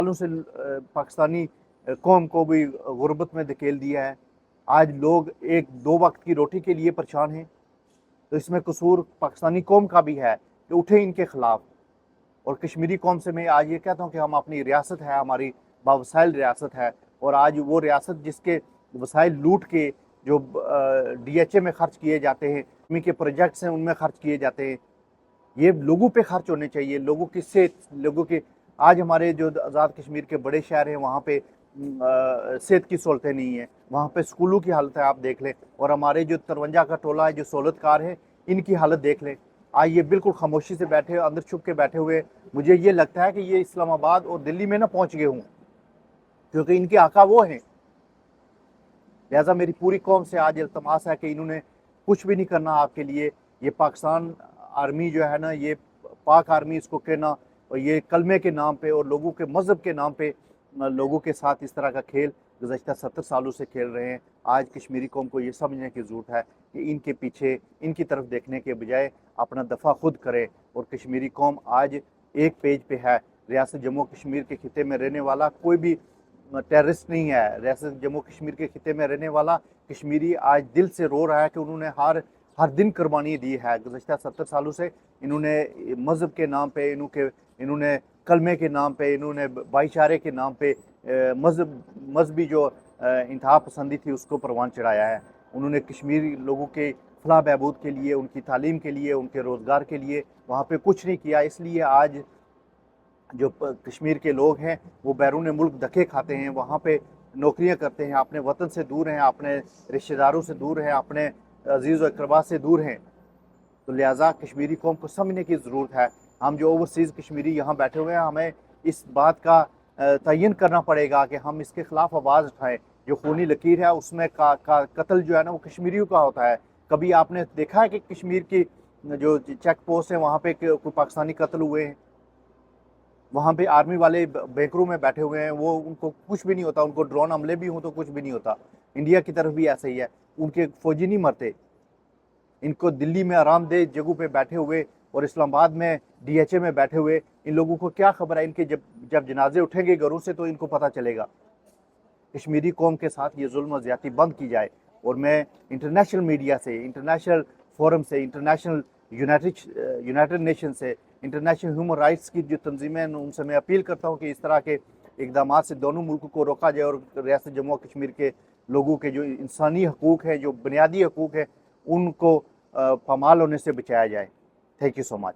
सालों से पाकिस्तानी कौम को भी गुर्बत में धकेल दिया है। आज लोग एक दो वक्त की रोटी के लिए परेशान हैं। तो इसमें कसूर पाकिस्तानी कौम का भी है कि उठे इनके खिलाफ। और कश्मीरी कौम से मैं आज ये कहता हूँ कि हम अपनी रियासत है, हमारी बावसाइल रियासत है, और आज वो रियासत जिसके वसाइल लूट के जो DHA में खर्च किए जाते हैं, उन्हीं के प्रोजेक्ट्स हैं उनमें खर्च किए जाते हैं, ये लोगों पे खर्च होने चाहिए, लोगों की सेहत, लोगों के। आज हमारे जो आज़ाद कश्मीर के बड़े शहर हैं वहाँ पे सेहत की सहूलतें नहीं है, वहाँ पे स्कूलों की हालत है आप देख लें, और हमारे जो 53 का टोला है जो सहूलतकार है इनकी हालत देख लें। आज ये बिल्कुल खामोशी से बैठे, अंदर छुप के बैठे हुए। मुझे ये लगता है कि ये इस्लामाबाद और दिल्ली में ना पहुँच गए हूँ, क्योंकि इनके आका वो हैं। लिहाजा मेरी पूरी कौम से आज इल्तमास है कि इन्होंने कुछ भी नहीं करना आपके लिए। ये पाकिस्तान आर्मी जो है ना, ये पाक आर्मी इसको कहना, और ये कलमे के नाम पे और लोगों के मज़हब के नाम पे लोगों के साथ इस तरह का खेल गुज़श्ता 70 सालों से खेल रहे हैं। आज कश्मीरी कौम को ये समझने की ज़रूरत है कि इनके पीछे, इनकी तरफ देखने के बजाय अपना दफ़ा खुद करे। और कश्मीरी कौम आज एक पेज पे है। रियासत जम्मू कश्मीर के खिते में रहने वाला कोई भी टेररिस्ट नहीं है। रियासत जम्मू कश्मीर के खिते में रहने वाला कश्मीरी आज दिल से रो रहा है कि उन्होंने हर दिन कुर्बानी दी है। गुज़श्ता 70 सालों से इन्होंने मज़हब के नाम पे, इन्होंने कलमे के नाम पे, इन्होंने भाईचारे के नाम पे मजहबी जो इंतहा पसंदी थी उसको परवान चढ़ाया है। उन्होंने कश्मीरी लोगों के फलाह बहबूद के लिए, उनकी तालीम के लिए, उनके रोज़गार के लिए वहाँ पे कुछ नहीं किया। इसलिए आज जो कश्मीर के लोग हैं वो बैरून मुल्क धक्के खाते हैं, वहाँ पे नौकरियाँ करते हैं, अपने वतन से दूर हैं, अपने रिश्तेदारों से दूर हैं, अपने अजीज़ व अक़रबा से दूर हैं। तो लिहाजा कश्मीरी कौम को समझने की ज़रूरत है। हम जो ओवरसीज़ कश्मीरी यहाँ बैठे हुए हैं, हमें इस बात का तयन करना पड़ेगा कि हम इसके ख़िलाफ़ आवाज़ उठाएँ। जो खूनी लकीर है उसमें का कत्ल जो है ना वो कश्मीरियों का होता है। कभी आपने देखा है कि कश्मीर की जो चेक पोस्ट है वहाँ पे कोई पाकिस्तानी कत्ल हुए हैं? वहाँ पे आर्मी वाले बेकरों में बैठे हुए हैं, वो उनको कुछ भी नहीं होता, उनको ड्रोन हमले भी हों तो कुछ भी नहीं होता। इंडिया की तरफ भी ऐसा ही है, उनके फौजी नहीं मरते। इनको दिल्ली में आरामदेह जगहों पे बैठे हुए और इस्लामाबाद में DHA में बैठे हुए इन लोगों को क्या खबर है? इनके जब जनाजे उठेंगे घरों से तो इनको पता चलेगा। कश्मीरी कौम के साथ ये जुल्म और ज़्यादती बंद की जाए। और मैं इंटरनेशनल मीडिया से, इंटरनेशनल फोरम से, इंटरनेशनल यूनाइटेड नेशन से, इंटरनेशनल ह्यूमन राइट्स की जो तंजीमें हैं उनसे मैं अपील करता हूँ कि इस तरह के इकदाम से दोनों मुल्कों को रोका जाए और रियासत जम्मू कश्मीर के लोगों के जो इंसानी हकूक़ हैं, जो बुनियादी हकूक़ हैं, उनको पामाल होने से बचाया जाए। Thank you so much.